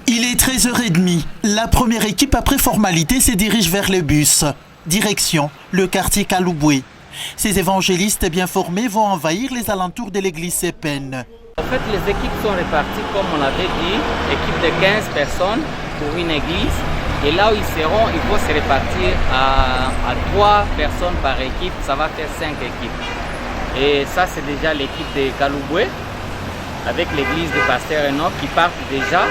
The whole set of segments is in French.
Il est 13h30. La première équipe, après formalité, se dirige vers le bus. Direction, le quartier Kalouboué. Ces évangélistes bien formés vont envahir les alentours de l'église Sepen. En fait, les équipes sont réparties, comme on l'avait dit, équipe de 15 personnes pour une église. Et là où ils seront, il faut se répartir à 3 personnes par équipe. Ça va faire 5 équipes. Et ça, c'est déjà l'équipe de Kalouboué, avec l'église de Pasteur Enoch qui partent déjà.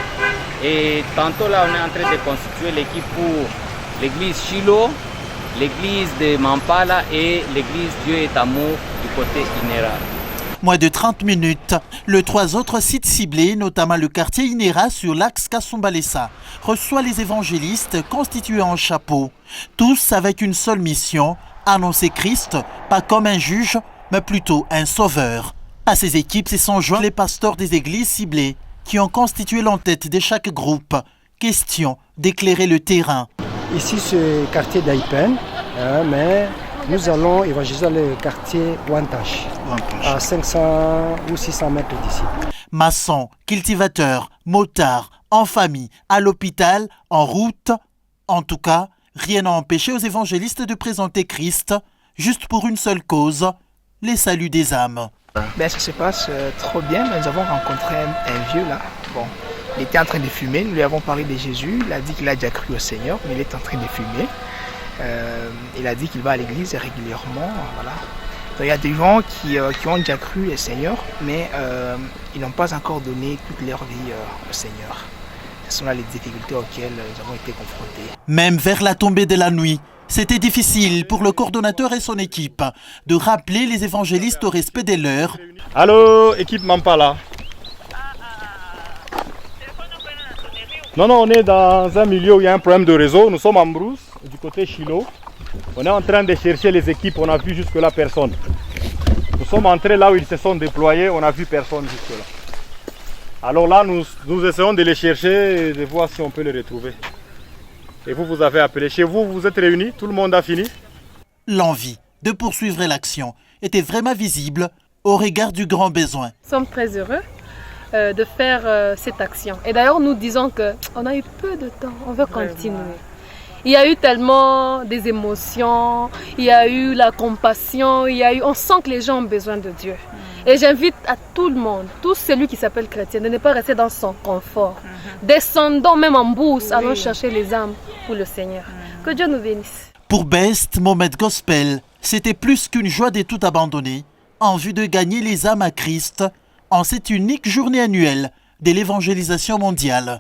Et tantôt là, on est en train de constituer l'équipe pour l'église Shiloh, l'église de Mampala et l'église Dieu est amour du côté Inera. Moins de 30 minutes, les 3 autres sites ciblés, notamment le quartier Inera sur l'axe Kasumbalesa, reçoit les évangélistes constitués en chapeau, tous avec une seule mission, annoncer Christ, pas comme un juge, mais plutôt un sauveur. À ces équipes se sont joints les pasteurs des églises ciblées, qui ont constitué l'entête de chaque groupe. Question d'éclairer le terrain. Ici, c'est le quartier d'Aipen, mais nous allons évangéliser le quartier Wantash, à 500 ou 600 mètres d'ici. Maçons, cultivateurs, motards, en famille, à l'hôpital, en route. En tout cas, rien n'a empêché aux évangélistes de présenter Christ, juste pour une seule cause, les saluts des âmes. Ça se passe trop bien. Nous avons rencontré un vieux là. Bon, il était en train de fumer. Nous lui avons parlé de Jésus. Il a dit qu'il a déjà cru au Seigneur, mais il est en train de fumer. Il a dit qu'il va à l'église régulièrement. Voilà. Donc, il y a des gens qui ont déjà cru au Seigneur, mais ils n'ont pas encore donné toute leur vie au Seigneur. Ce sont là les difficultés auxquelles nous avons été confrontés. Même vers la tombée de la nuit, c'était difficile pour le coordonnateur et son équipe de rappeler les évangélistes au respect des leurs. Allô, équipe Mampala. Non, on est dans un milieu où il y a un problème de réseau. Nous sommes en brousse, du côté Shiloh. On est en train de chercher les équipes, on n'a vu jusque-là personne. Nous sommes entrés là où ils se sont déployés, on n'a vu personne jusque-là. Alors là, nous essayons de les chercher et de voir si on peut les retrouver. Et vous avez appelé. Chez vous, vous êtes réunis? Tout le monde a fini? L'envie de poursuivre l'action était vraiment visible au regard du grand besoin. Nous sommes très heureux de faire cette action. Et d'ailleurs, nous disons qu'on a eu peu de temps, on veut continuer. Il y a eu tellement des émotions, il y a eu la compassion, on sent que les gens ont besoin de Dieu. Et j'invite à tout le monde, tout celui qui s'appelle chrétien, de ne pas rester dans son confort. Descendons même en bourse, allons chercher les âmes pour le Seigneur. Que Dieu nous bénisse. Pour Best Moment Gospel, c'était plus qu'une joie de tout abandonner en vue de gagner les âmes à Christ en cette unique journée annuelle de l'évangélisation mondiale.